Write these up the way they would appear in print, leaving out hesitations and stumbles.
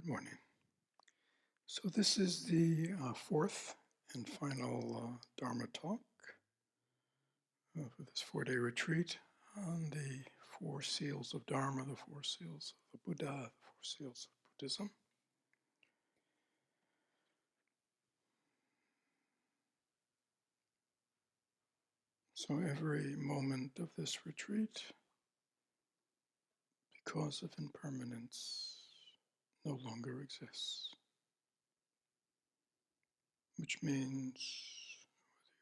Good morning. So this is the fourth and final Dharma talk for this four-day retreat on the four seals of Dharma, the four seals of the Buddha, the four seals of Buddhism. So every moment of this retreat, because of impermanence, no longer exists. Which means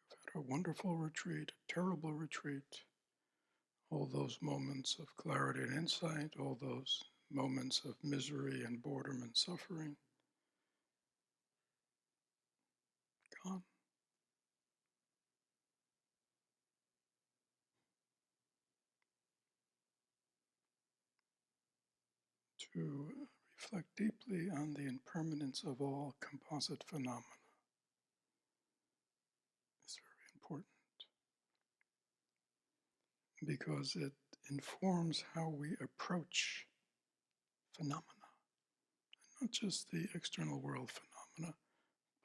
whether you've had a wonderful retreat, a terrible retreat, all those moments of clarity and insight, all those moments of misery and boredom and suffering, gone. To reflect deeply on the impermanence of all composite phenomena is very important because it informs how we approach phenomena, not just the external world phenomena,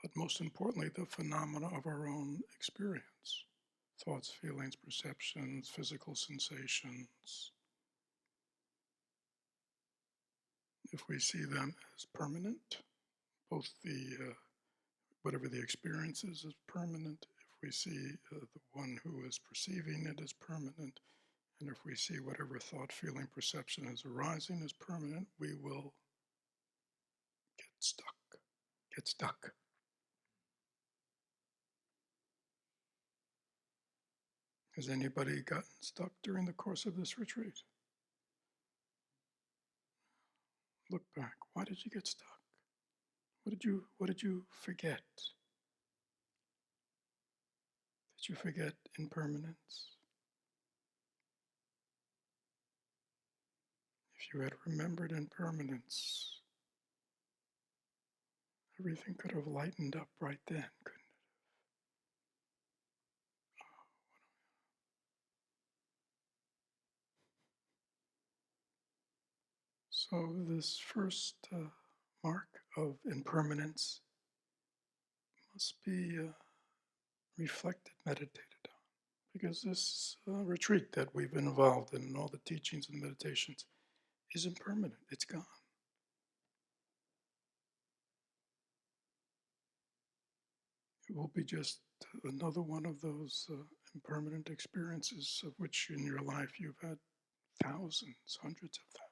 but most importantly, the phenomena of our own experience. Thoughts, feelings, perceptions, physical sensations. If we see them as permanent, both the whatever the experience is permanent. If we see the one who is perceiving it as permanent, and if we see whatever thought, feeling, perception is arising as permanent, we will get stuck. Get stuck. Has anybody gotten stuck during the course of this retreat? Look back. Why did you get stuck? What did you forget? Did you forget impermanence? If you had remembered impermanence, everything could have lightened up right then, couldn't it? So this first mark of impermanence must be reflected, meditated on, because this retreat that we've been involved in, and all the teachings and meditations, is impermanent. It's gone. It will be just another one of those impermanent experiences of which in your life you've had thousands, hundreds of thousands.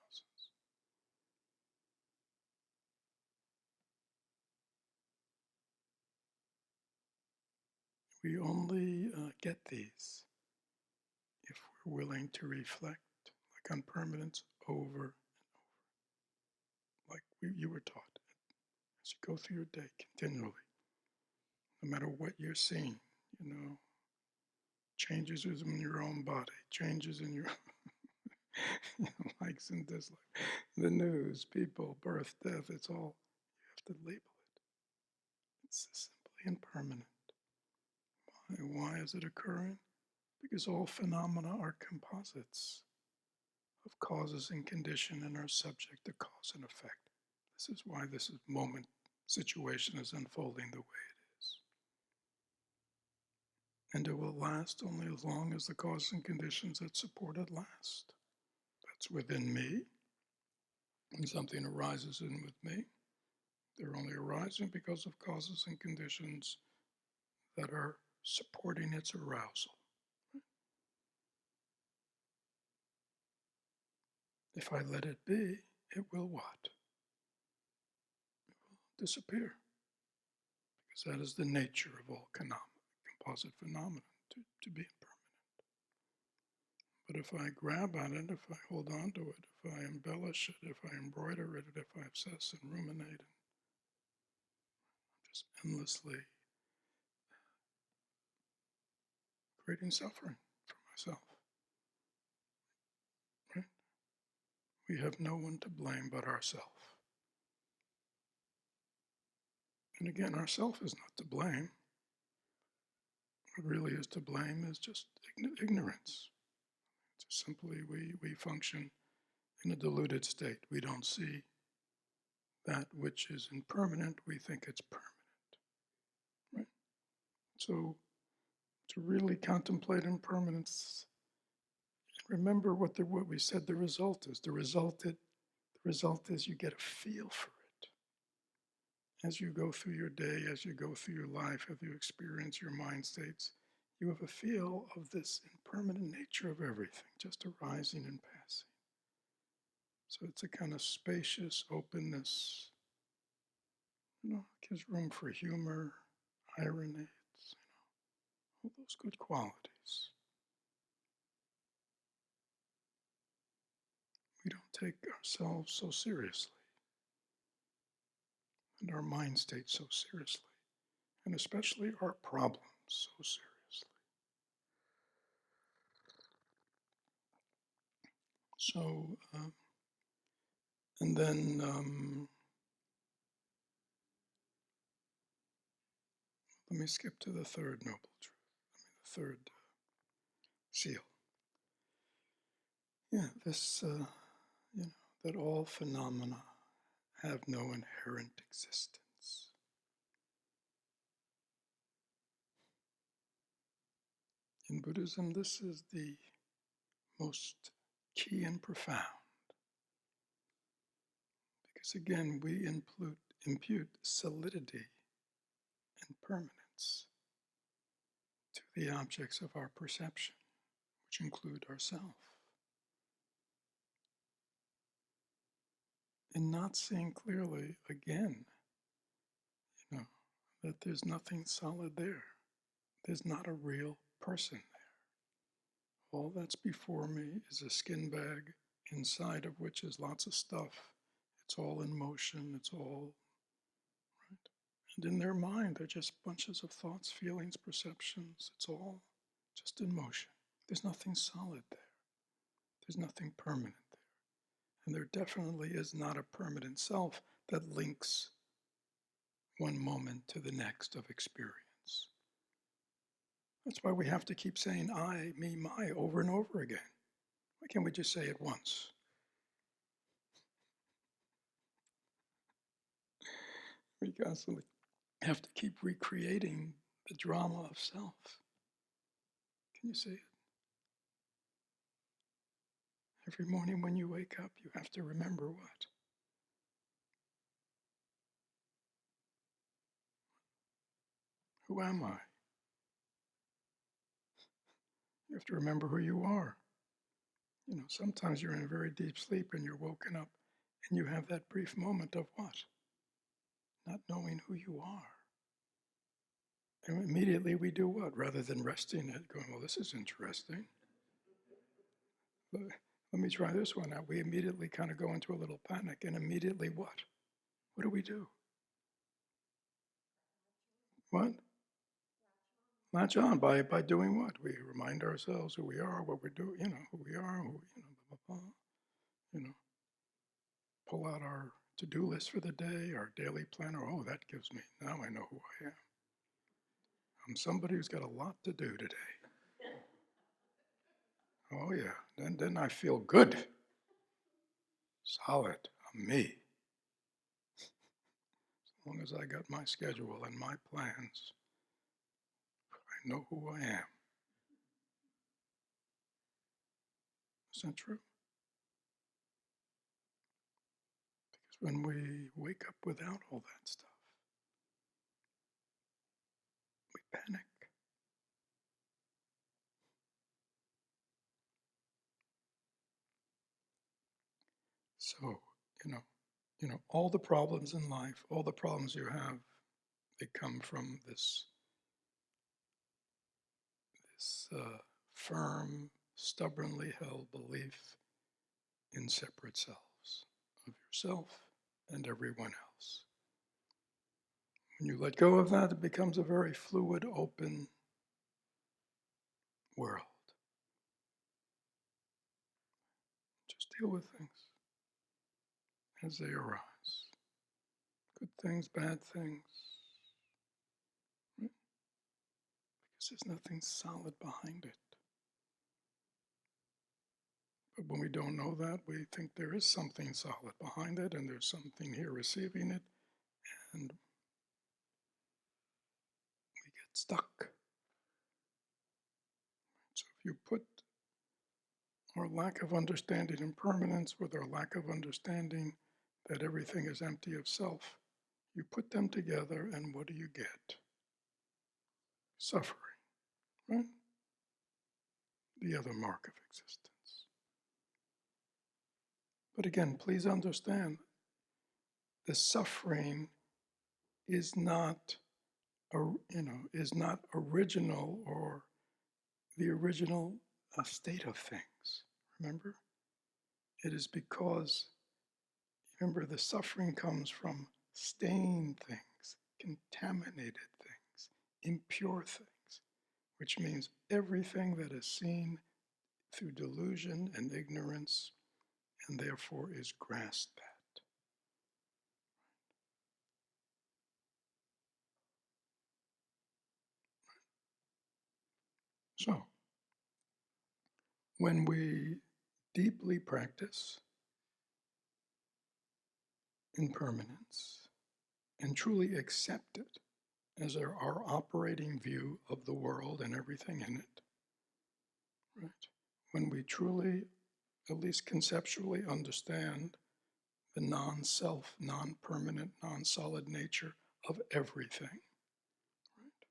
We only get these if we're willing to reflect like on permanence over like you were taught as you go through your day continually, no matter what you're seeing, changes in your own body, changes in your likes and dislikes, the news, people, birth, death, it's all, you have to label it. It's simply impermanent. Why is it occurring? Because all phenomena are composites of causes and condition and are subject to cause and effect. This is why this moment situation is unfolding the way it is. And it will last only as long as the causes and conditions that support it last. That's within me. When something arises in with me, they're only arising because of causes and conditions that are supporting its arousal. If I let it be, it will what? It will disappear. Because that is the nature of all composite phenomena, to be impermanent. But if I grab at it, if I hold on to it, if I embellish it, if I embroider it, if I obsess and ruminate, and just endlessly creating suffering for myself. Right? We have no one to blame but ourselves. And again, ourself is not to blame. What really is to blame is just ignorance. Just simply we function in a deluded state. We don't see that which is impermanent, we think it's permanent. Right? So to really contemplate impermanence, remember what we said the result is. The result is you get a feel for it. As you go through your day, as you go through your life, as you experience your mind states, you have a feel of this impermanent nature of everything, just arising and passing. So it's a kind of spacious openness, gives room for humor, irony, all those good qualities. We don't take ourselves so seriously and our mind state so seriously, and especially our problems so seriously. So, and then let me skip to the third noble truth, the third seal. Yeah, this, that all phenomena have no inherent existence. In Buddhism, this is the most key and profound, because again, we impute solidity and permanence to the objects of our perception, which include ourself. And not seeing clearly, again, that there's nothing solid there. There's not a real person there. All that's before me is a skin bag, inside of which is lots of stuff. It's all in motion, it's all, right? And in their mind, they're just bunches of thoughts, feelings, perceptions. It's all just in motion. There's nothing solid there. There's nothing permanent there. And there definitely is not a permanent self that links one moment to the next of experience. That's why we have to keep saying I, me, my over and over again. Why can't we just say it once? We constantly have to keep recreating the drama of self. Can you see it? Every morning when you wake up, you have to remember what? Who am I? You have to remember who you are. Sometimes you're in a very deep sleep and you're woken up and you have that brief moment of what? Not knowing who you are. And immediately we do what? Rather than resting it, going, well, this is interesting. Let me try this one out. We immediately kind of go into a little panic, and immediately what? What do we do? What? Latch on by doing what? We remind ourselves who we are, what we're doing, who we are, blah, blah, blah, pull out our to-do list for the day, our daily planner. Oh, that gives me, now I know who I am. I'm somebody who's got a lot to do today. Oh yeah, then I feel good. Solid, I'm me. As long as I got my schedule and my plans, I know who I am. Is that true? Because when we wake up without all that stuff, we panic. So, all the problems in life, all the problems you have, they come from this firm, stubbornly held belief in separate selves, of yourself and everyone else. When you let go of that, it becomes a very fluid, open world. Just deal with things as they arise. Good things, bad things. Right? Because there's nothing solid behind it. But when we don't know that, we think there is something solid behind it, and there's something here receiving it, and we get stuck. So if you put our lack of understanding impermanence with our lack of understanding that everything is empty of self, you put them together, and what do you get? Suffering, right? The other mark of existence. But again, please understand, the suffering is not, is not original or the original state of things. Remember, it is because, remember, the suffering comes from stained things, contaminated things, impure things, which means everything that is seen through delusion and ignorance, and therefore is grasped at. So, when we deeply practice impermanence and truly accept it as our operating view of the world and everything in it, right? When we truly, at least conceptually, understand the non-self, non-permanent, non-solid nature of everything, right?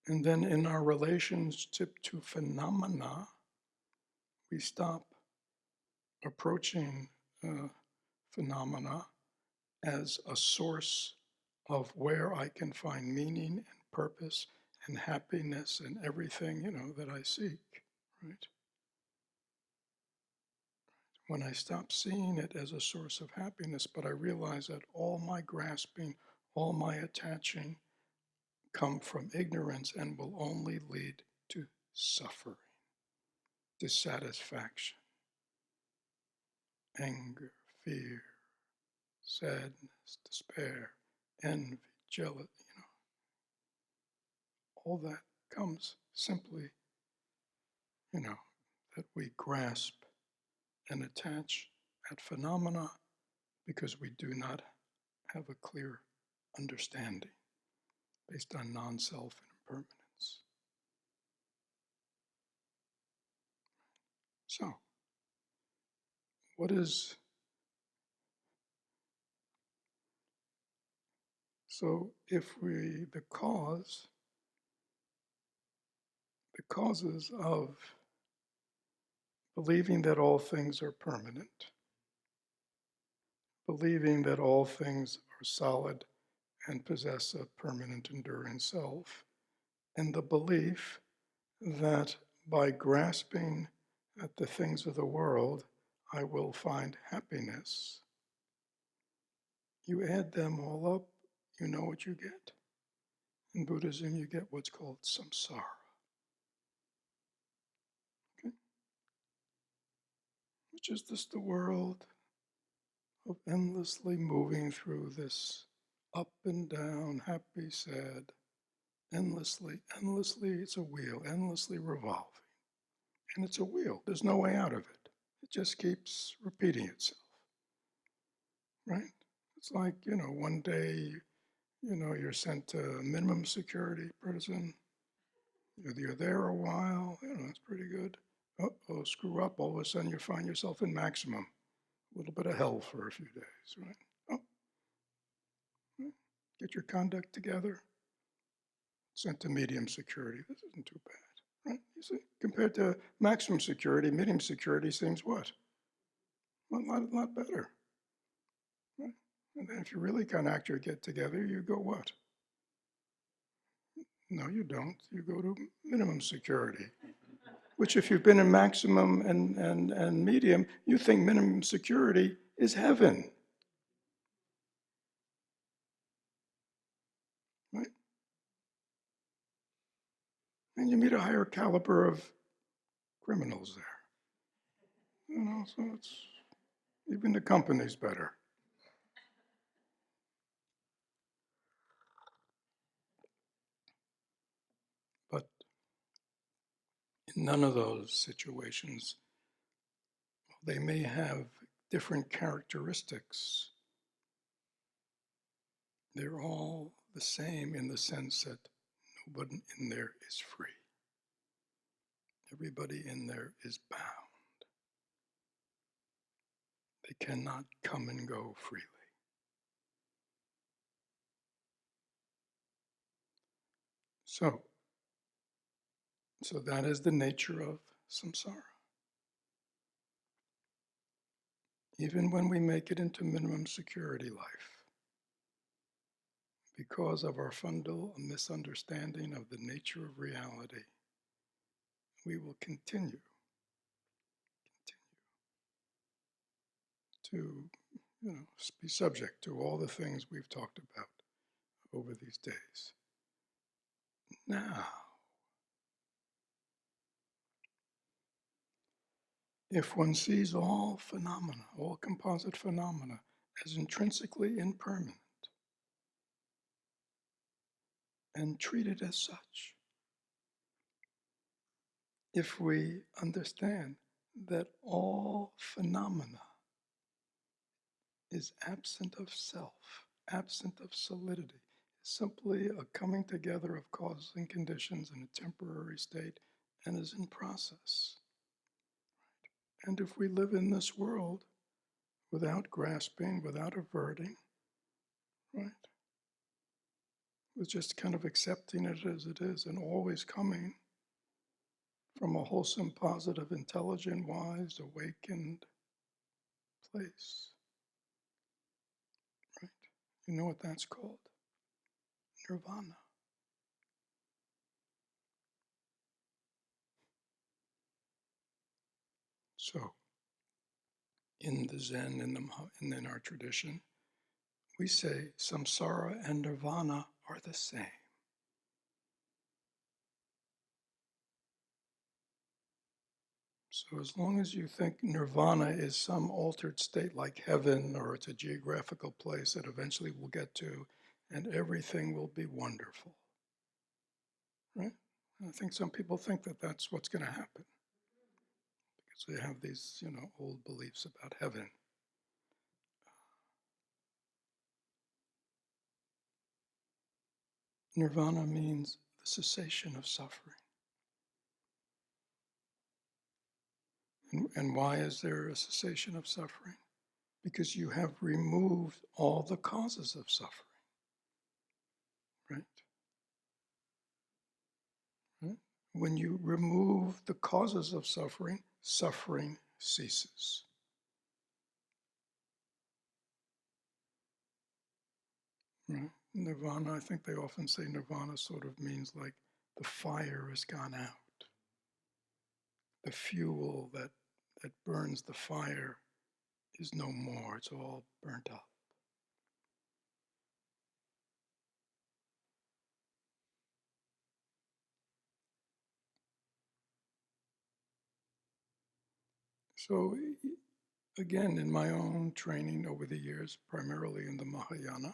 And then in our relationship to phenomena, we stop approaching phenomena as a source of where I can find meaning and purpose and happiness and everything, that I seek, right? When I stop seeing it as a source of happiness, but I realize that all my grasping, all my attaching come from ignorance and will only lead to suffering, dissatisfaction, anger, fear, sadness, despair, envy, jealousy, all that comes simply, that we grasp and attach at phenomena because we do not have a clear understanding based on non-self and impermanence. So, what is, so if the causes of believing that all things are permanent, believing that all things are solid and possess a permanent, enduring self, and the belief that by grasping at the things of the world, I will find happiness. You add them all up, you know what you get. In Buddhism, you get what's called samsara. Okay? Which is just the world of endlessly moving through this up and down, happy, sad, endlessly, it's a wheel, endlessly revolving. And it's a wheel, there's no way out of it. It just keeps repeating itself, right? It's like, one day, you're sent to minimum security prison. You're there a while, that's pretty good. Oh, screw up, all of a sudden you find yourself in maximum. A little bit of hell for a few days, right? Oh, right. Get your conduct together. Sent to medium security. This isn't too bad, right? You see, compared to maximum security, medium security seems what? A lot better, right? And then if you really kind of actually get together, you go what? No, you don't. You go to minimum security, which if you've been in maximum and medium, you think minimum security is heaven, right? And you meet a higher caliber of criminals there. So it's, even the company's better. But In none of those situations, they may have different characteristics. They're all the same in the sense that nobody in there is free. Everybody in there is bound. They cannot come and go freely. So that is the nature of samsara. Even when we make it into minimum security life, because of our fundamental misunderstanding of the nature of reality, we will continue to be subject to all the things we've talked about over these days. Now, if one sees all phenomena, all composite phenomena, as intrinsically impermanent and treated as such, if we understand that all phenomena is absent of self, absent of solidity, simply a coming together of causes and conditions in a temporary state and is in process. And if we live in this world without grasping, without averting, right, with just kind of accepting it as it is and always coming from a wholesome, positive, intelligent, wise, awakened place, right? You know what that's called? Nirvana. So, in the Zen, and in our tradition, we say samsara and nirvana are the same. So as long as you think nirvana is some altered state like heaven, or it's a geographical place that eventually we'll get to, and everything will be wonderful, right? And I think some people think that that's what's going to happen because they have these, old beliefs about heaven. Nirvana means the cessation of suffering. And why is there a cessation of suffering? Because you have removed all the causes of suffering, right? Right? When you remove the causes of suffering, suffering ceases. Right? Nirvana, I think they often say nirvana sort of means like the fire has gone out. The fuel that burns the fire is no more. It's all burnt up. So again, in my own training over the years, primarily in the Mahayana,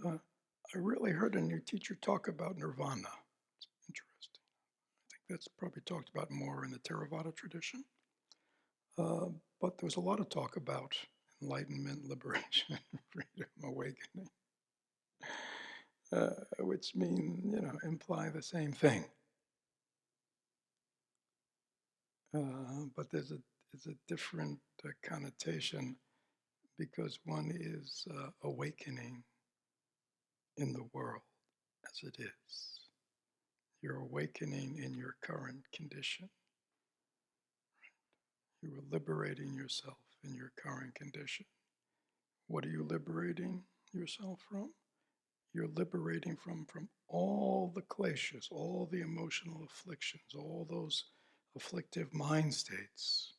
I really heard a new teacher talk about nirvana. It's interesting. I think that's probably talked about more in the Theravada tradition. But there was a lot of talk about enlightenment, liberation, freedom, awakening, which mean, imply the same thing. But there's a different connotation because one is awakening in the world as it is. You're awakening in your current condition. You are liberating yourself in your current condition. What are you liberating yourself from? You're liberating from all the kleshas, all the emotional afflictions, all those afflictive mind states.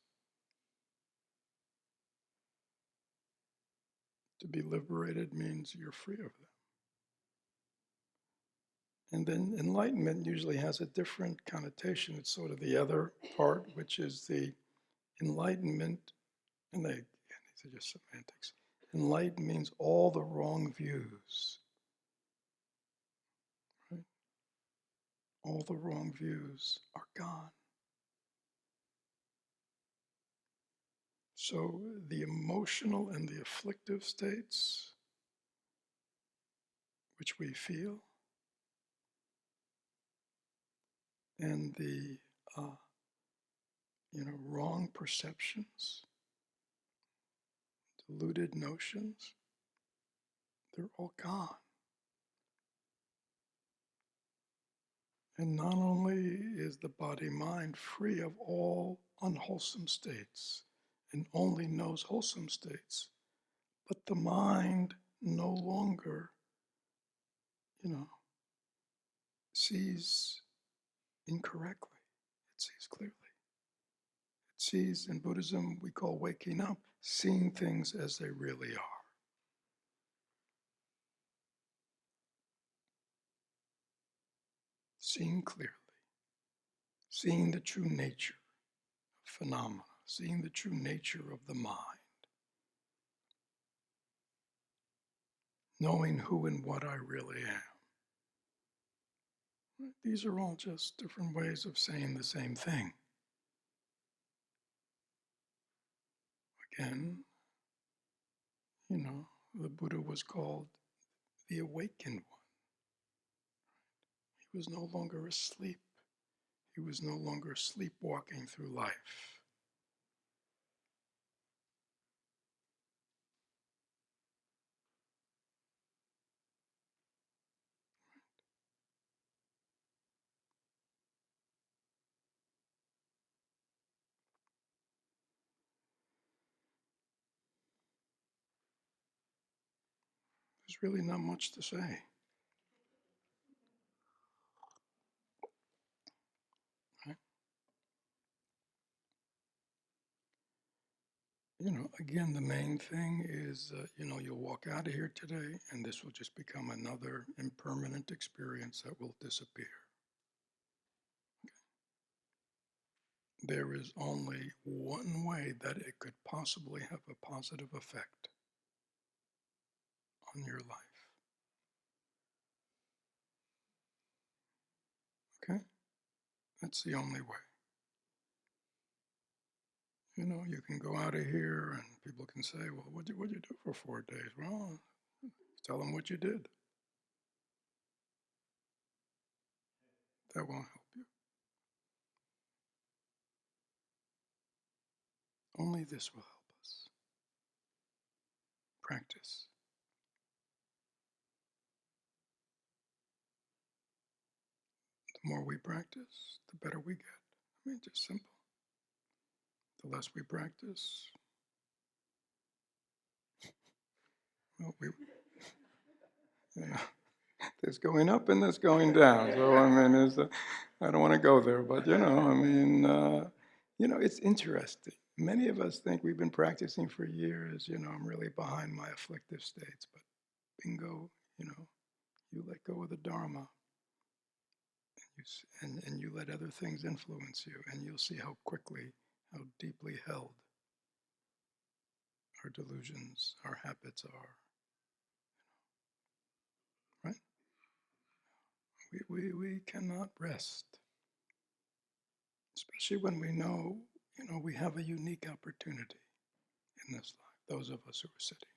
To be liberated means you're free of them. And then enlightenment usually has a different connotation. It's sort of the other part, which is the enlightenment, and these are just semantics. Enlightened means all the wrong views. Right? All the wrong views are gone. So the emotional and the afflictive states which we feel, and the wrong perceptions, deluded notions, they're all gone. And not only is the body-mind free of all unwholesome states and only knows wholesome states, but the mind no longer, sees incorrectly. It sees clearly. It sees, in Buddhism, we call waking up, seeing things as they really are. Seeing clearly. Seeing the true nature of phenomena. Seeing the true nature of the mind. Knowing who and what I really am. These are all just different ways of saying the same thing. Again, the Buddha was called the awakened one. He was no longer asleep. He was no longer sleepwalking through life. There's really not much to say. Right? Again, the main thing is, you'll walk out of here today and this will just become another impermanent experience that will disappear. There is only one way that it could possibly have a positive effect on your life. Okay? That's the only way. You can go out of here and people can say, well, what'd you do for 4 days? Well, tell them what you did. That won't help you. Only this will help us. Practice. The more we practice, the better we get. I mean, just simple. The less we practice, well, there's going up and there's going down. So, I don't want to go there, but, it's interesting. Many of us think we've been practicing for years, I'm really behind my afflictive states, but bingo, you let go of the Dharma and you let other things influence you, and you'll see how quickly, how deeply held our delusions, our habits are. Right? We cannot rest, especially when we know, we have a unique opportunity in this life. Those of us who are sitting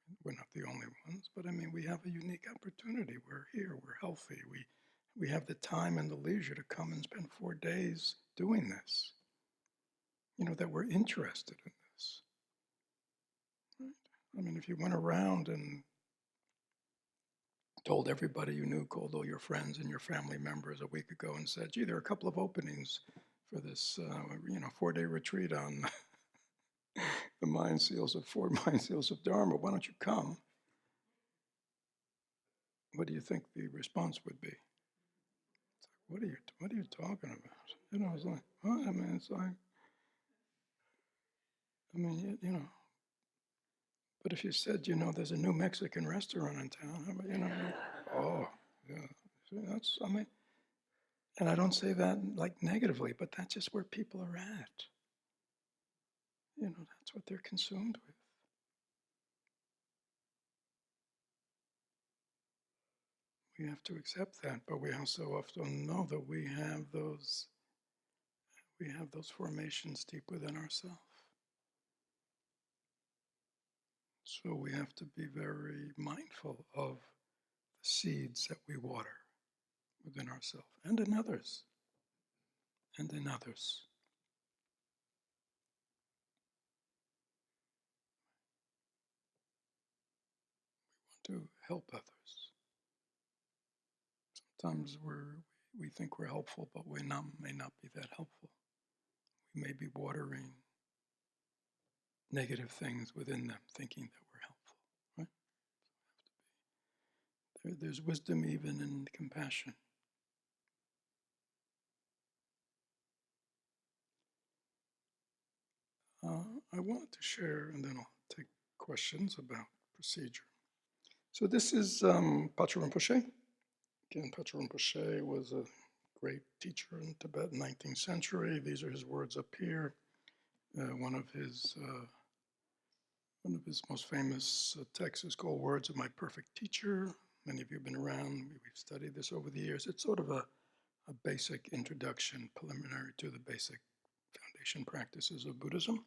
here, we're not the only ones, but we have a unique opportunity. We're here, we're healthy, we have the time and the leisure to come and spend 4 days doing this. That we're interested in this. Right? If you went around and told everybody you knew, called all your friends and your family members a week ago and said, gee, there are a couple of openings for this 4-day retreat on the mind seals of 4 mind seals of Dharma, why don't you come? What do you think the response would be? It's like, what are you talking about? It's like, what? It's like, but if you said, there's a new Mexican restaurant in town, oh, yeah, that's, and I don't say that like negatively, but that's just where people are at. That's what they're consumed with. We have to accept that, but we also often know that we have those formations deep within ourselves. So we have to be very mindful of the seeds that we water within ourselves and in others, and in others. To help others. Sometimes we think we're helpful, but we may not be that helpful. We may be watering negative things within them, thinking that we're helpful. Right? There's wisdom even in compassion. I wanted to share, and then I'll take questions about procedure. So this is Patrul Rinpoche. Again, Patrul Rinpoche was a great teacher in Tibet in the 19th century. These are his words up here. One of his most famous texts is called Words of My Perfect Teacher. Many of you have been around. We've studied this over the years. It's sort of a basic introduction, preliminary to the basic foundation practices of Buddhism.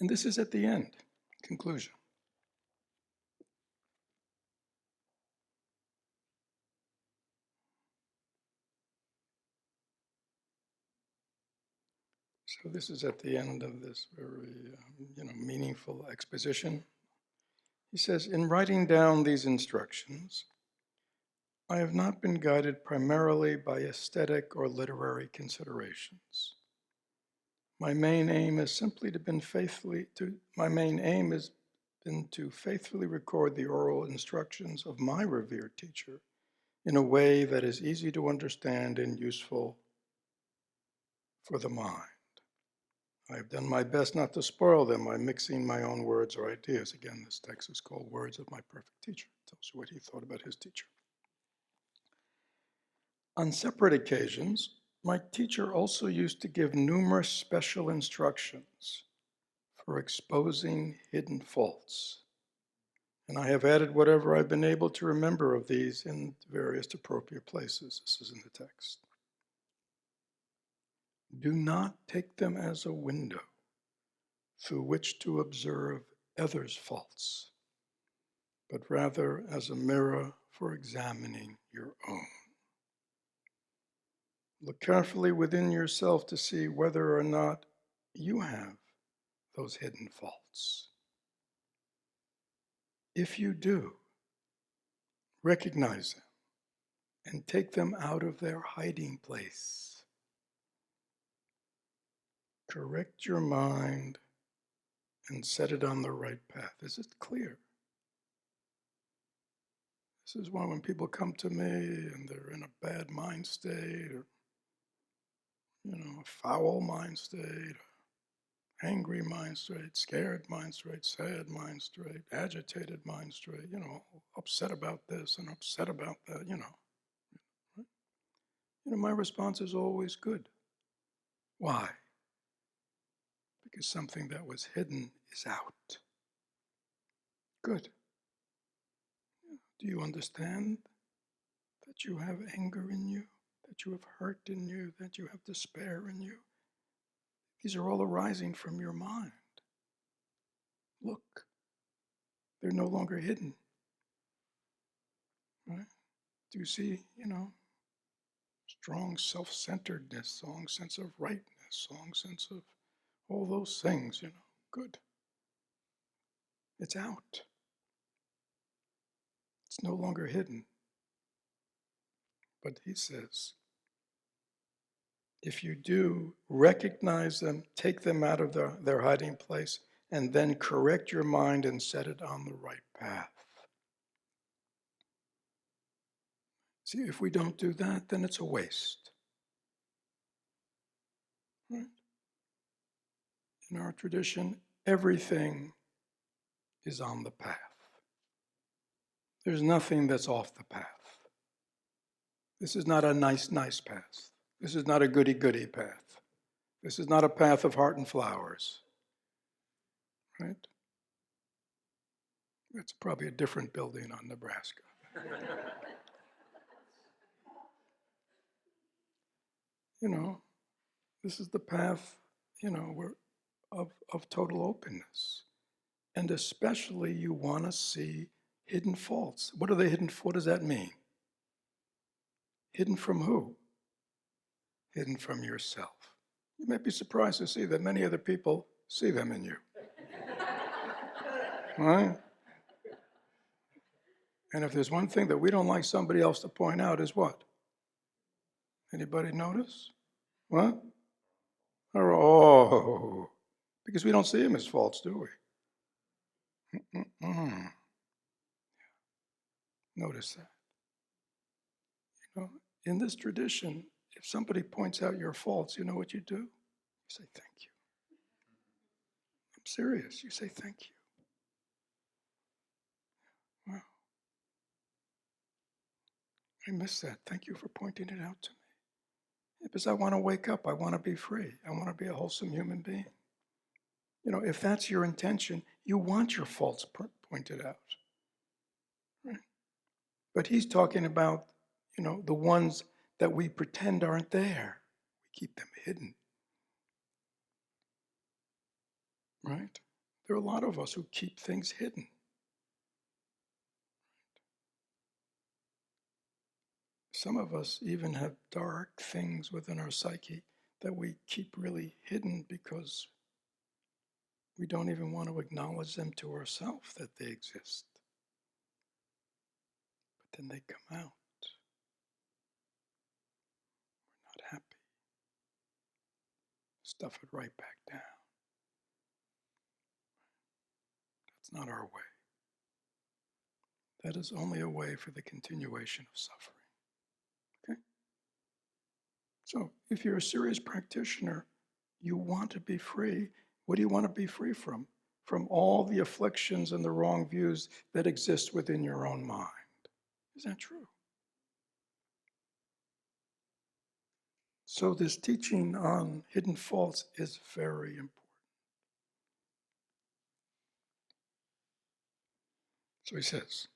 And this is at the end, conclusion. So this is at the end of this very meaningful exposition. He says, in writing down these instructions, I have not been guided primarily by aesthetic or literary considerations. My main aim has been to faithfully record the oral instructions of my revered teacher in a way that is easy to understand and useful for the mind. I have done my best not to spoil them by mixing my own words or ideas. Again, this text is called Words of My Perfect Teacher. It tells you what he thought about his teacher. On separate occasions, my teacher also used to give numerous special instructions for exposing hidden faults. And I have added whatever I've been able to remember of these in various appropriate places. This is in the text. Do not take them as a window through which to observe others' faults, but rather as a mirror for examining your own. Look carefully within yourself to see whether or not you have those hidden faults. If you do, recognize them and take them out of their hiding place. Correct your mind and set it on the right path. Is it clear? This is why when people come to me and they're in a bad mind state or a foul mind state, angry mind state, scared mind state, sad mind state, agitated mind state, upset about this and upset about that, Right? My response is always good. Why? Because something that was hidden is out. Good. Do you understand that you have anger in you, that you have hurt in you, that you have despair in you? These are all arising from your mind. Look, they're no longer hidden. Right? Do you see, strong self-centeredness, strong sense of rightness, strong sense of all those things, good. It's out. It's no longer hidden. But he says, if you do recognize them, take them out of their hiding place, and then correct your mind and set it on the right path. See, if we don't do that, then it's a waste. Right? In our tradition, everything is on the path. There's nothing that's off the path. This is not a nice path. This is not a goody path. This is not a path of heart and flowers. Right? That's probably a different building on Nebraska. This is the path we're of total openness. And especially you want to see hidden faults. What are they hidden? What does that mean? Hidden from who? Hidden from yourself. You may be surprised to see that many other people see them in you. Right? And if there's one thing that we don't like somebody else to point out is what? Anybody notice? What? Oh, because we don't see them as faults, do we? Mm-mm. Notice that. In this tradition, if somebody points out your faults, you know what you do? You say, thank you. I'm serious. You say, thank you. Wow. I miss that. Thank you for pointing it out to me. Because I want to wake up. I want to be free. I want to be a wholesome human being. If that's your intention, you want your faults pointed out. Right? But he's talking about, the ones that we pretend aren't there. We keep them hidden. Right? There are a lot of us who keep things hidden. Some of us even have dark things within our psyche that we keep really hidden because we don't even want to acknowledge them to ourselves that they exist. But then they come out. We're not happy. Stuff it right back down. That's not our way. That is only a way for the continuation of suffering. Okay? So if you're a serious practitioner, you want to be free. What do you want to be free from? From all the afflictions and the wrong views that exist within your own mind. Is that true? So this teaching on hidden faults is very important. So he says,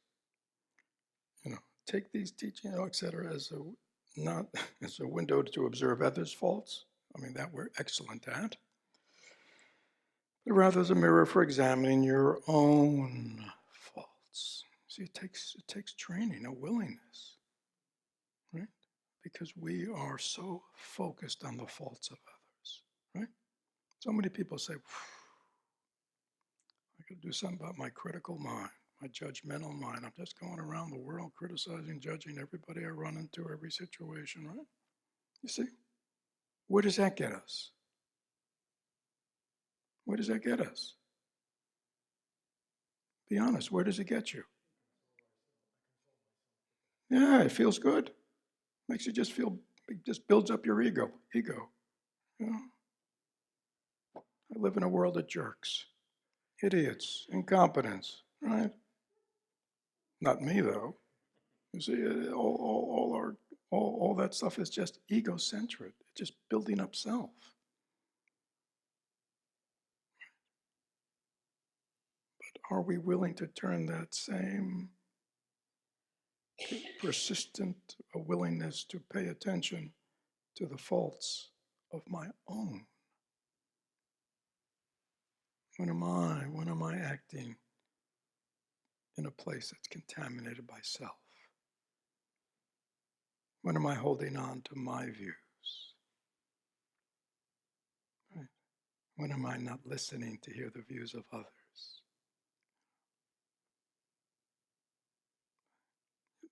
take these teachings, etc., not as a window to observe others' faults. I mean, that we're excellent at. But rather as a mirror for examining your own faults. See, it takes training, a willingness, right? Because we are so focused on the faults of others, right? So many people say, I got to do something about my critical mind, my judgmental mind. I'm just going around the world criticizing, judging everybody I run into, every situation, right? You see? Where does that get us? Where does that get us? Be honest, where does it get you? Yeah, it feels good. Makes you just feel, it just builds up your ego. I live in a world of jerks, idiots, incompetence, right? Not me, though. You see, all that stuff is just egocentric, just building up self. But are we willing to turn that same persistent willingness to pay attention to the faults of my own? When am I acting in a place that's contaminated by self? When am I holding on to my views? Right? When am I not listening to hear the views of others?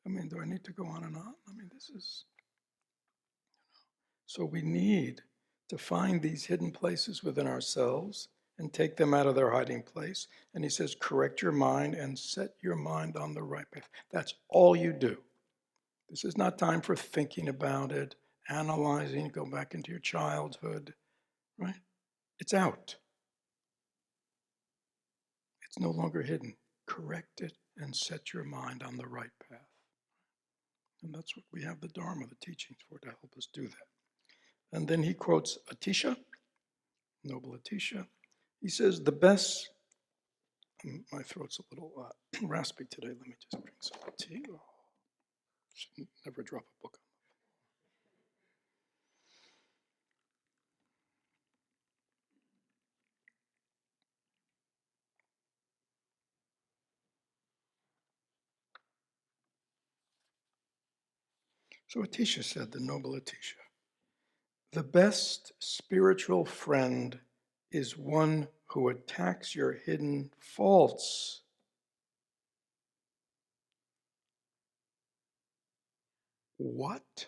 I mean, do I need to go on and on? I mean, this is... So we need to find these hidden places within ourselves and take them out of their hiding place. And he says, correct your mind and set your mind on the right path. That's all you do. This is not time for thinking about it, analyzing, go back into your childhood, right? It's out. It's no longer hidden. Correct it and set your mind on the right path. And that's what we have the Dharma, the teachings for, to help us do that. And then he quotes Atisha, Noble Atisha. He says, the best, my throat's a little raspy today. Let me just drink some tea. Oh, should never drop a book. So Atisha said, the noble Atisha, the best spiritual friend is one who attacks your hidden faults. What?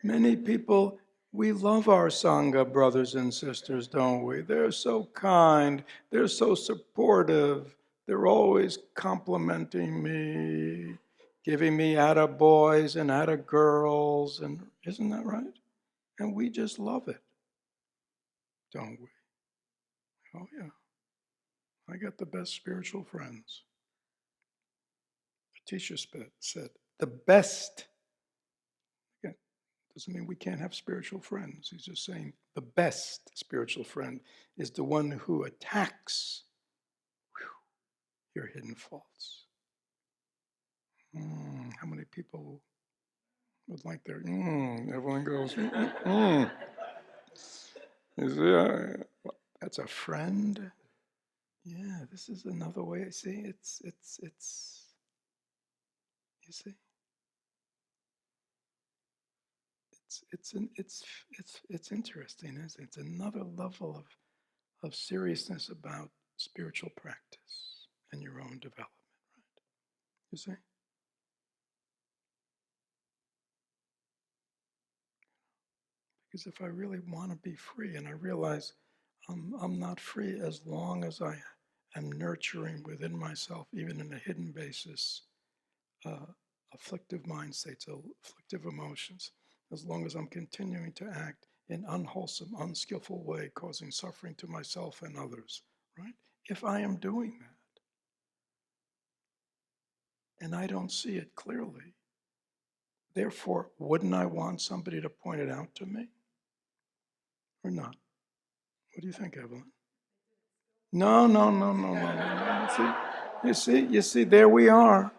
Many people, we love our Sangha brothers and sisters, don't we? They're so kind, they're so supportive, they're always complimenting me, giving me attaboys and attagirls, and isn't that right? And we just love it, don't we? Oh yeah, I got the best spiritual friends. Atisha said, the best. Again, doesn't mean we can't have spiritual friends. He's just saying the best spiritual friend is the one who attacks your hidden faults. How many people would like their everyone goes, You see, that's a friend. Yeah, this is another way. See, it's you see, it's interesting, isn't it? It's another level of seriousness about spiritual practice and your own development, right? You see? Because if I really want to be free, and I realize I'm not free as long as I am nurturing within myself, even in a hidden basis, uh, afflictive mind states, afflictive emotions, as long as I'm continuing to act in unwholesome, unskillful way, causing suffering to myself and others, right? If I am doing that, and I don't see it clearly, therefore, wouldn't I want somebody to point it out to me? Or not? What do you think, Evelyn? No, no, no, no, no, no, no. You see, there we are.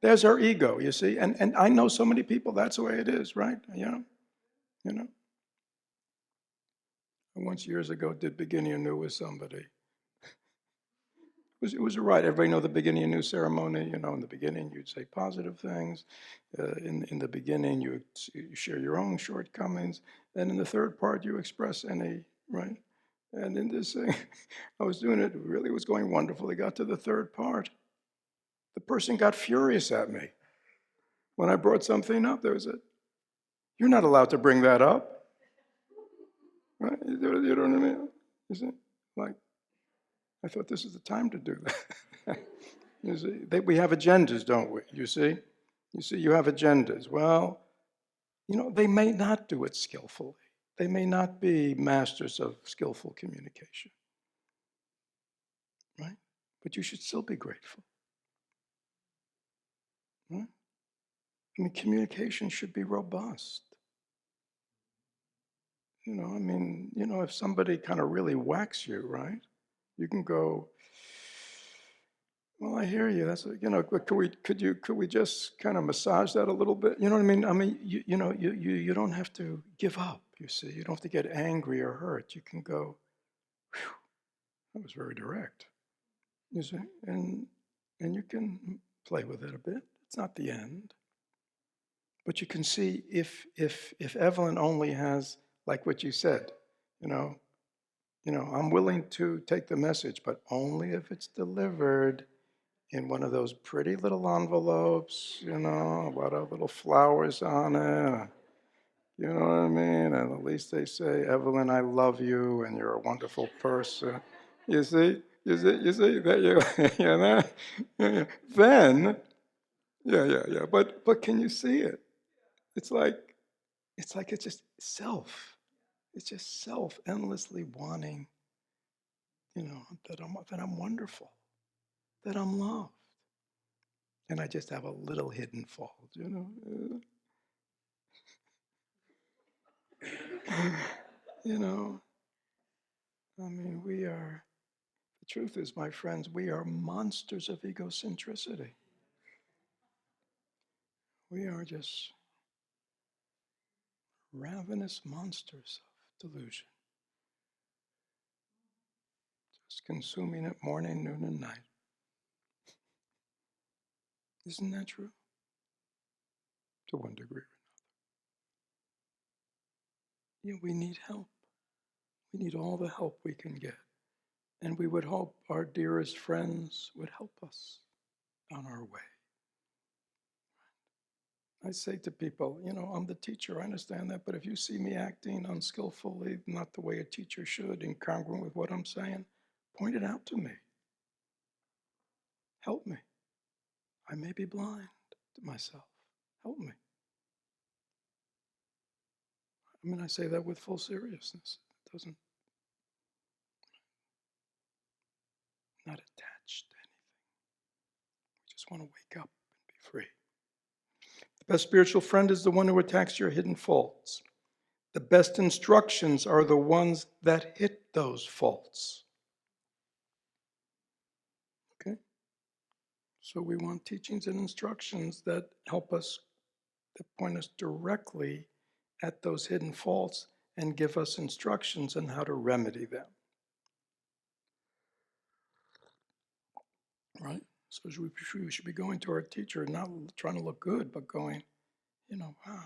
There's our ego, you see. And I know so many people, that's the way it is, right? You know. I once years ago did beginning anew with somebody. It was right. Everybody know the beginning anew ceremony. You know, in the beginning you'd say positive things. In the beginning you share your own shortcomings. And in the third part you express any, right? And in this thing, I was doing it, really was going wonderful. I got to the third part. The person got furious at me. When I brought something up, there was you're not allowed to bring that up. Right? You know what I mean? Is it like, I thought this is the time to do that. You see, we have agendas, don't we? You see, you have agendas. Well, they may not do it skillfully. They may not be masters of skillful communication, right? But you should still be grateful, right? I mean, communication should be robust. If somebody kind of really whacks you, right? You can go, well, I hear you. That's could we just kind of massage that a little bit? You know what I mean? I mean, you don't have to give up. You see, you don't have to get angry or hurt. You can go, whew, that was very direct. You see, and you can play with it a bit. It's not the end, but you can see if Evelyn only has, like what you said, you know, I'm willing to take the message, but only if it's delivered in one of those pretty little envelopes, a lot of little flowers on it. You know what I mean? And at least they say, Evelyn, I love you, and you're a wonderful person. You see? You see that yeah. Then, yeah. But can you see it? It's like it's just self. It's just self endlessly wanting, that I'm wonderful, that I'm loved. And I just have a little hidden fault. You know, I mean, the truth is, my friends, we are monsters of egocentricity. We are just ravenous monsters of delusion, just consuming it morning, noon, and night. Isn't that true? to one degree or another. We need help. We need all the help we can get. And we would hope our dearest friends would help us on our way. I say to people, I'm the teacher, I understand that, but if you see me acting unskillfully, not the way a teacher should, incongruent with what I'm saying, point it out to me. Help me. I may be blind to myself. Help me. I say that with full seriousness. It doesn't, not attached to anything. We just want to wake up and be free. The best spiritual friend is the one who attacks your hidden faults. The best instructions are the ones that hit those faults. Okay? So we want teachings and instructions that help us, that point us directly at those hidden faults and give us instructions on how to remedy them. Right? So we should be going to our teacher, not trying to look good, but going, wow,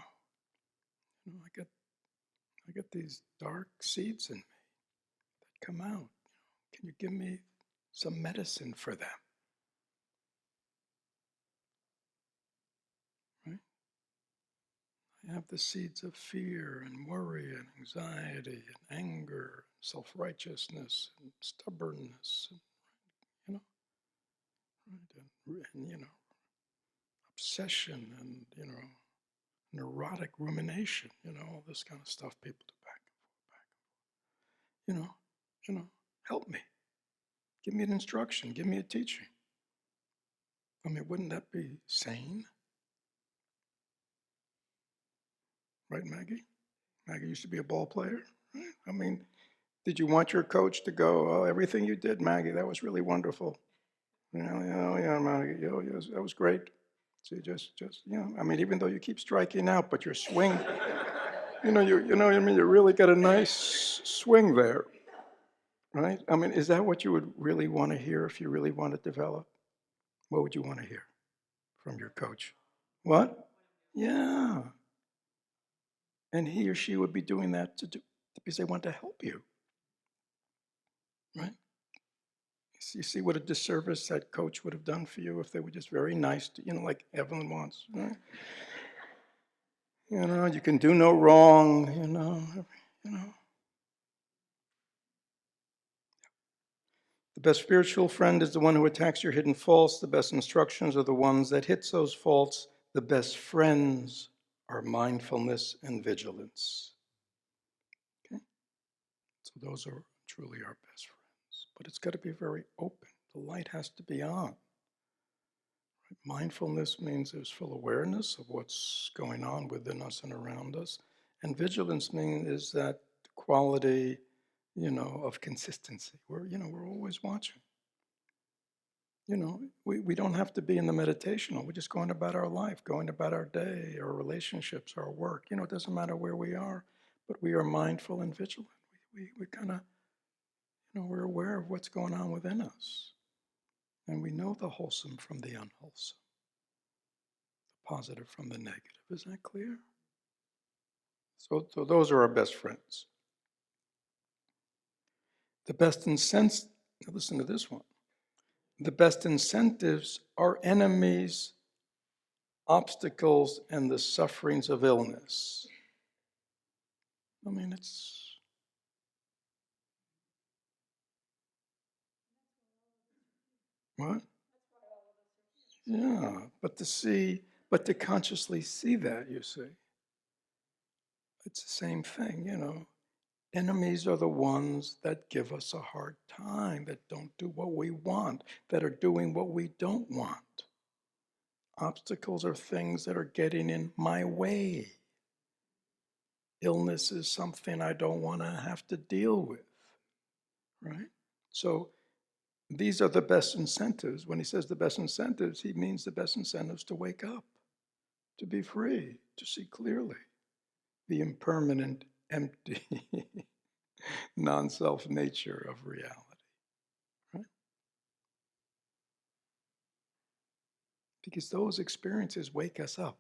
I get these dark seeds in me that come out. Can you give me some medicine for them? Right? I have the seeds of fear and worry and anxiety and anger, self-righteousness and stubbornness, and, right? And obsession and, neurotic rumination, all this kind of stuff people do back and forth. Help me. Give me an instruction. Give me a teaching. Wouldn't that be sane? Right, Maggie? Maggie used to be a ball player. Right? Did you want your coach to go, oh, everything you did, Maggie, that was really wonderful. Yeah, Maggie, yes, that was great. So even though you keep striking out, but your swing, you really got a nice swing there, right? Is that what you would really want to hear if you really want to develop? What would you want to hear from your coach? What? Yeah. And he or she would be doing that because they want to help you, right? You see what a disservice that coach would have done for you if they were just very nice to, like Evelyn wants, right? You can do no wrong, The best spiritual friend is the one who attacks your hidden faults. The best instructions are the ones that hits those faults. The best friends are mindfulness and vigilance. Okay? So those are truly our best friends. But it's got to be very open. The light has to be on. Mindfulness means there's full awareness of what's going on within us and around us. And vigilance is that quality, of consistency. We're always watching. We don't have to be in the meditational. We're just going about our life, going about our day, our relationships, our work. It doesn't matter where we are, but we are mindful and vigilant. We kind of, we're aware of what's going on within us. And we know the wholesome from the unwholesome. Positive from the negative. Is that clear? So those are our best friends. The best incentives, listen to this one. The best incentives are enemies, obstacles, and the sufferings of illness. It's... What? Yeah, but to consciously see that, you see. It's the same thing, Enemies are the ones that give us a hard time, that don't do what we want, that are doing what we don't want. Obstacles are things that are getting in my way. Illness is something I don't want to have to deal with, right? So these are the best incentives. When he says the best incentives, he means the best incentives to wake up, to be free, to see clearly the impermanent, empty, non-self nature of reality, right? Because those experiences wake us up.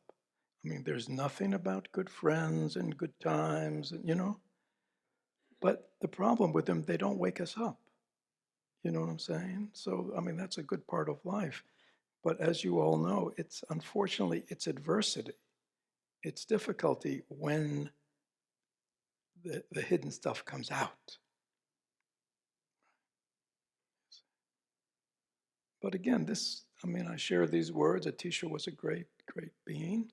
I mean, there's nothing about good friends and good times, and. But the problem with them, they don't wake us up. You know what I'm saying? So, I mean, that's a good part of life. But as you all know, unfortunately, it's adversity. It's difficulty when the hidden stuff comes out. But again, I share these words. Atisha was a great, great being.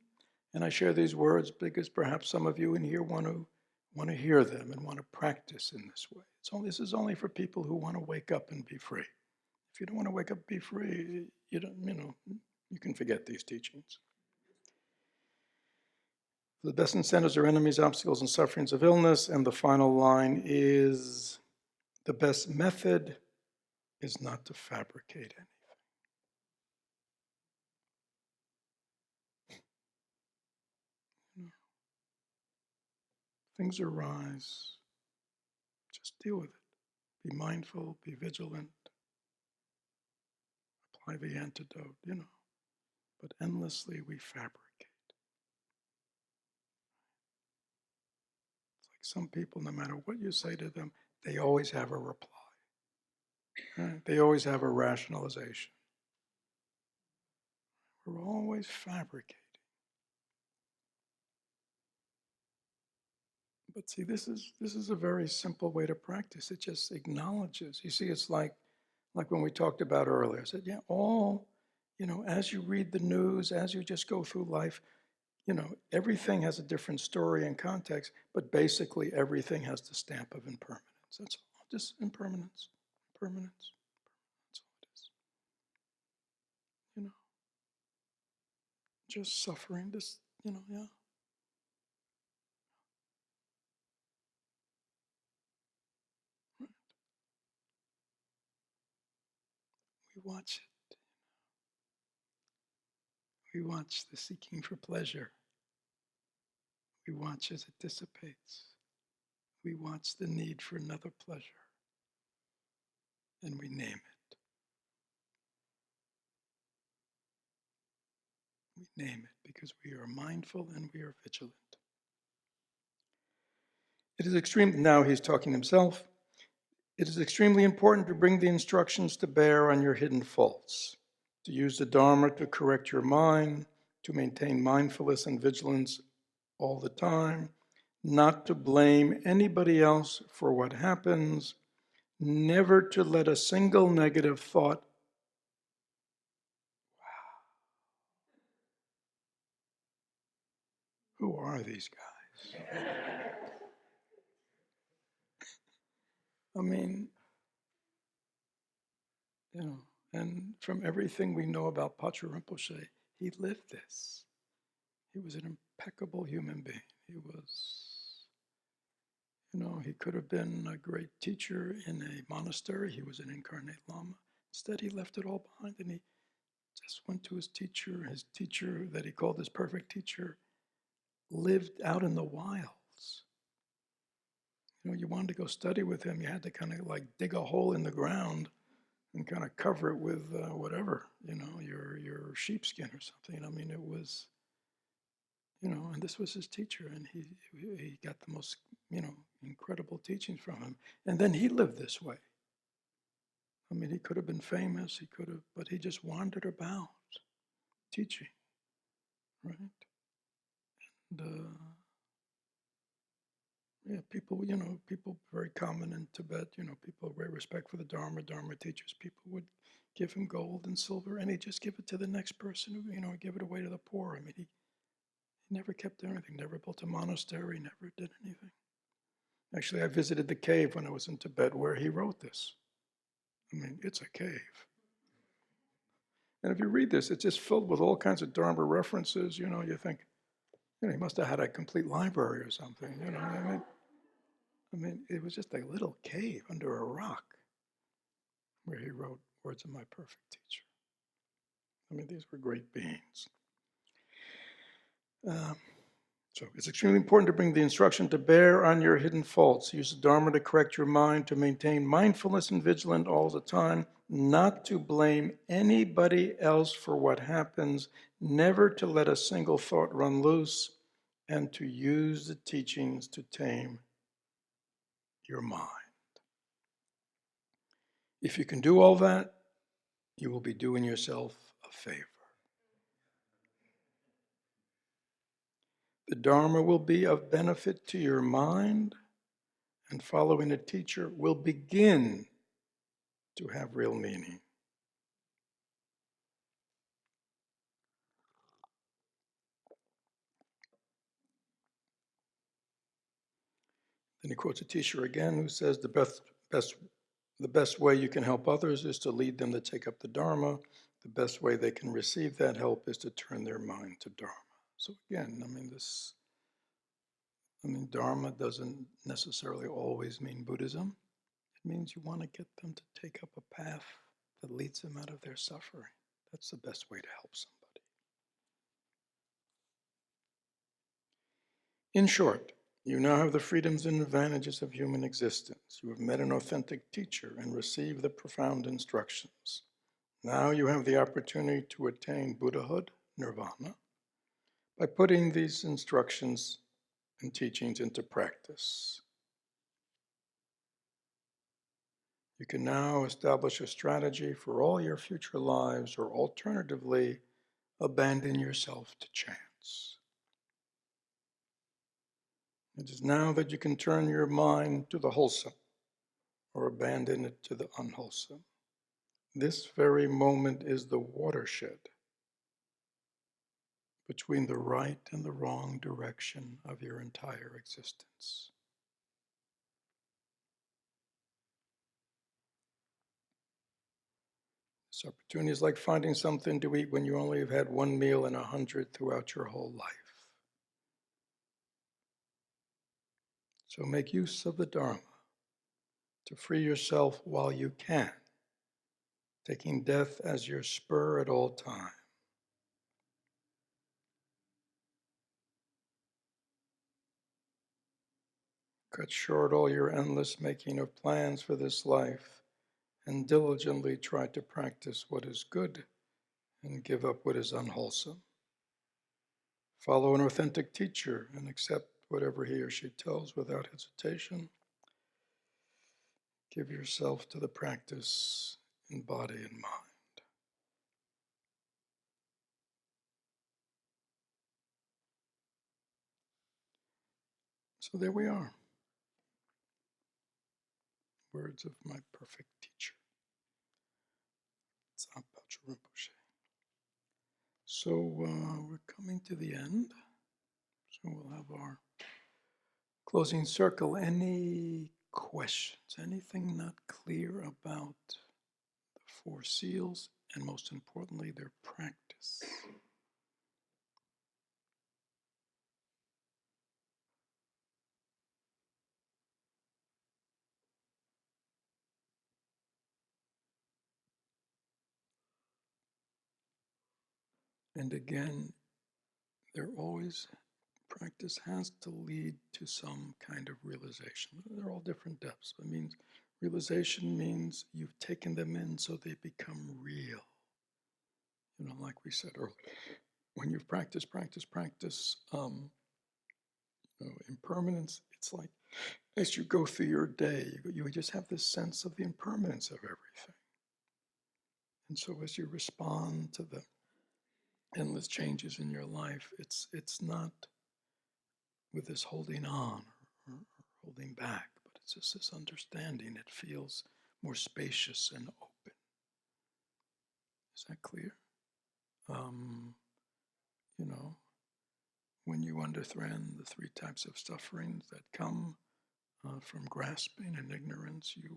And I share these words because perhaps some of you in here want to hear them and want to practice in this way. This is only for people who want to wake up and be free. If you don't want to wake up, be free, you can forget these teachings. The best incentives are enemies, obstacles, and sufferings of illness. And the final line is, the best method is not to fabricate anything. Things arise, just deal with it. Be mindful, be vigilant, apply the antidote, But endlessly we fabricate. It's like some people, no matter what you say to them, they always have a reply. Right? They always have a rationalization. We're always fabricating. But see, this is a very simple way to practice. It just acknowledges. You see, it's like when we talked about earlier. I said, as you read the news, as you just go through life, everything has a different story and context, but basically everything has the stamp of impermanence. That's all. Just impermanence. Impermanence. That's all it is. Just suffering. Yeah. We watch it. We watch the seeking for pleasure. We watch as it dissipates. We watch the need for another pleasure. And we name it. We name it because we are mindful and we are vigilant. It is extreme. Now he's talking himself. It is extremely important to bring the instructions to bear on your hidden faults, to use the Dharma to correct your mind, to maintain mindfulness and vigilance all the time, not to blame anybody else for what happens, never to let a single negative thought. Who are these guys? I mean, and from everything we know about Patrul Rinpoche, he lived this. He was an impeccable human being. He was, he could have been a great teacher in a monastery. He was an incarnate Lama. Instead, he left it all behind and he just went to his teacher that he called his perfect teacher, lived out in the wilds. You wanted to go study with him, you had to kind of like dig a hole in the ground and kind of cover it with whatever, your sheepskin or something. I mean, it was, and this was his teacher, and he got the most, incredible teachings from him. And then he lived this way. I mean, he could have been famous, but he just wandered about teaching, right? And people very common in Tibet, people have great respect for the Dharma teachers. People would give him gold and silver, and he'd just give it to the next person, give it away to the poor. I mean, he never kept anything, never built a monastery, never did anything. Actually, I visited the cave when I was in Tibet where he wrote this. I mean, it's a cave. And if you read this, it's just filled with all kinds of Dharma references. You think, he must have had a complete library or something. I mean, it was just a little cave under a rock where he wrote words of my perfect teacher. I mean, these were great beings. So it's extremely important to bring the instruction to bear on your hidden faults. Use the Dharma to correct your mind, to maintain mindfulness and vigilant all the time, not to blame anybody else for what happens, never to let a single thought run loose, and to use the teachings to tame your mind. If you can do all that, you will be doing yourself a favor. The Dharma will be of benefit to your mind, and following a teacher will begin to have real meaning. Then he quotes a teacher again who says the best way you can help others is to lead them to take up the Dharma. The best way they can receive that help is to turn their mind to Dharma. So again, Dharma doesn't necessarily always mean Buddhism. It means you want to get them to take up a path that leads them out of their suffering. That's the best way to help somebody. In short, you now have the freedoms and advantages of human existence. You have met an authentic teacher and received the profound instructions. Now you have the opportunity to attain Buddhahood, nirvana, by putting these instructions and teachings into practice. You can now establish a strategy for all your future lives, or alternatively, abandon yourself to chance. It is now that you can turn your mind to the wholesome or abandon it to the unwholesome. This very moment is the watershed between the right and the wrong direction of your entire existence. This opportunity is like finding something to eat when you only have had one meal in 100 throughout your whole life. So make use of the Dharma to free yourself while you can, taking death as your spur at all time. Cut short all your endless making of plans for this life and diligently try to practice what is good and give up what is unwholesome. Follow an authentic teacher and accept whatever he or she tells without hesitation. Give yourself to the practice in body and mind. So there we are. Words of my perfect teacher, Tsapacho Rinpoche. So we're coming to the end. So we'll have our closing circle. Any questions? Anything not clear about the Four Seals, and most importantly, their practice? And again, practice has to lead to some kind of realization. They're all different depths. It means realization means you've taken them in so they become real. Like we said earlier, when you've practiced impermanence, it's like as you go through your day, you just have this sense of the impermanence of everything. And so as you respond to the endless changes in your life, it's not with this holding on or holding back, but it's just this understanding. It feels more spacious and open. Is that clear? When you understand the three types of sufferings that come from grasping and ignorance, you're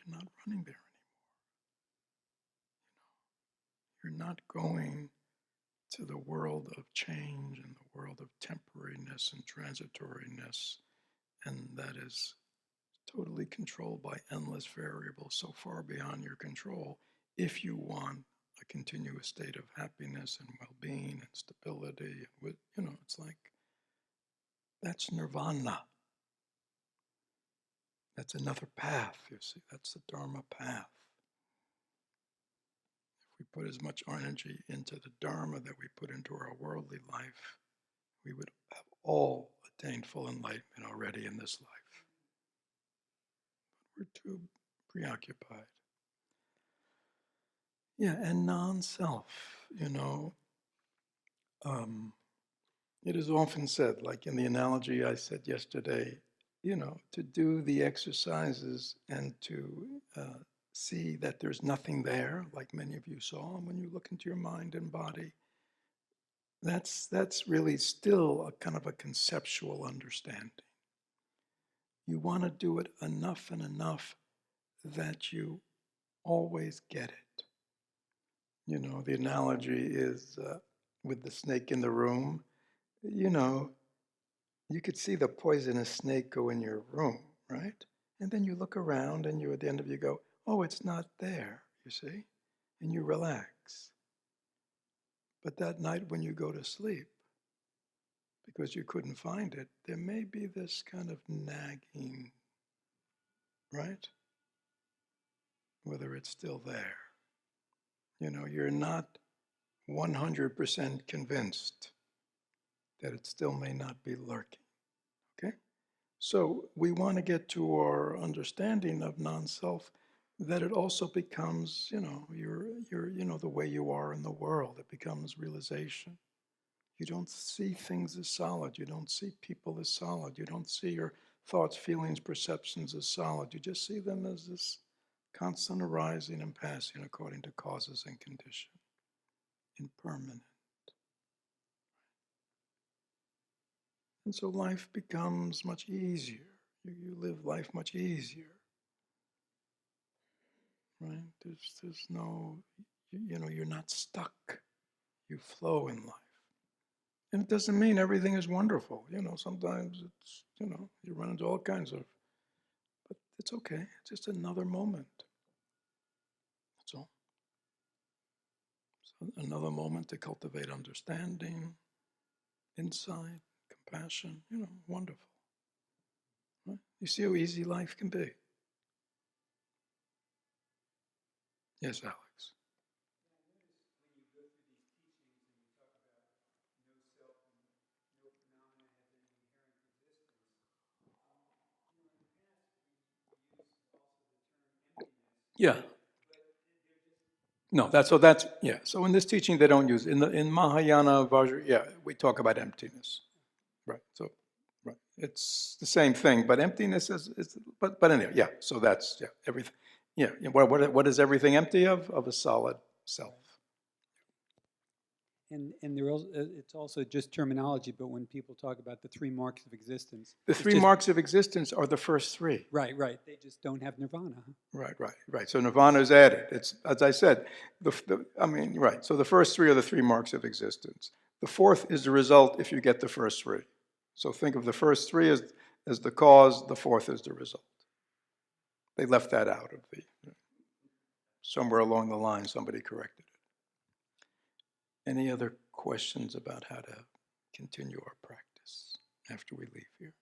not running there anymore. You're not going to the world of change and the world of temporariness and transitoriness, and that is totally controlled by endless variables so far beyond your control. If you want a continuous state of happiness and well-being and stability, it's like that's nirvana. That's another path, you see. That's the Dharma path. we put as much energy into the Dharma that we put into our worldly life, we would have all attained full enlightenment already in this life. We're too preoccupied. Yeah, and non-self, it is often said, like in the analogy I said yesterday, to do the exercises and to see that there's nothing there, like many of you saw, and when you look into your mind and body, that's really still a kind of a conceptual understanding. You want to do it enough and enough that you always get it. The analogy is with the snake in the room. You could see the poisonous snake go in your room, right? And then you look around and at the end of you go, oh, it's not there, you see? And you relax. But that night when you go to sleep, because you couldn't find it, there may be this kind of nagging, right? Whether it's still there. You're not 100% convinced that it still may not be lurking, okay? So we want to get to our understanding of non-self, that it also becomes, the way you are in the world. It becomes realization. You don't see things as solid. You don't see people as solid. You don't see your thoughts, feelings, perceptions as solid. You just see them as this constant arising and passing according to causes and condition. Impermanent. And so life becomes much easier. You live life much easier. Right? There's no, you're not stuck. You flow in life. And it doesn't mean everything is wonderful. Sometimes it's, you run into all kinds of, but it's okay. It's just another moment. That's all. So another moment to cultivate understanding, insight, compassion, wonderful. Right? You see how easy life can be. Yes, Alex. Yeah. No, that's yeah. So in this teaching, they don't use in Mahayana Vajra. Yeah, we talk about emptiness, right? So, right, it's the same thing, but emptiness is but anyway, yeah. So that's everything. Yeah, what is everything empty of? Of a solid self. And it's also just terminology, but when people talk about the three marks of existence, the three marks of existence are the first three. Right. They just don't have nirvana. Right. So nirvana is added. It's, as I said, right. So the first three are the three marks of existence. The fourth is the result if you get the first three. So think of the first three as the cause, the fourth is the result. They left that out of somewhere along the line, somebody corrected it. Any other questions about how to continue our practice after we leave here?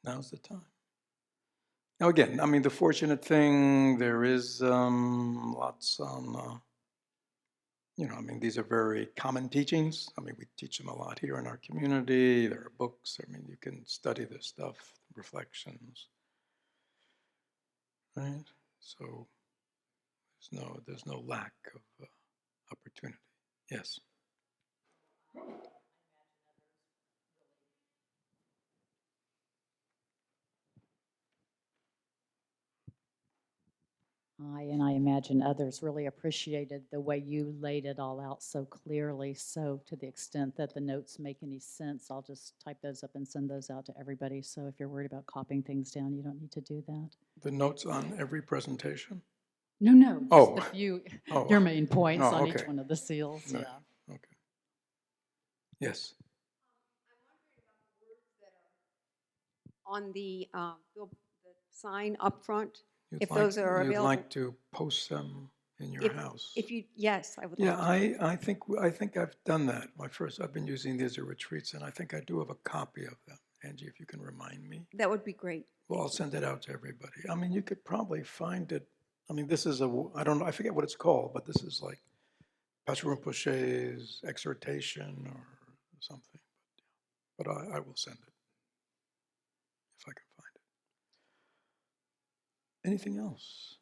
Now's the time. Now again, the fortunate thing, there is lots on, these are very common teachings. We teach them a lot here in our community. There are books. You can study this stuff, reflections, right? So there's no lack of opportunity. Yes. And I imagine others really appreciated the way you laid it all out so clearly. So to the extent that the notes make any sense, I'll just type those up and send those out to everybody. So if you're worried about copying things down, you don't need to do that. The notes on every presentation? No. Oh. Just a few, your main points on each one of the seals. Right. Yeah. Okay. Yes. On the sign up front, those are available. You'd like to post them in your house? Yes, I would. Yeah, I think I've done that. I've been using these at retreats, and I think I do have a copy of them. Angie, if you can remind me. That would be great. Well, I'll send it out to everybody. You could probably find it I mean, this is I don't know, I forget what it's called, but this is like Pastor Rinpoche's exhortation or something. But I will send it if I can find it. Anything else?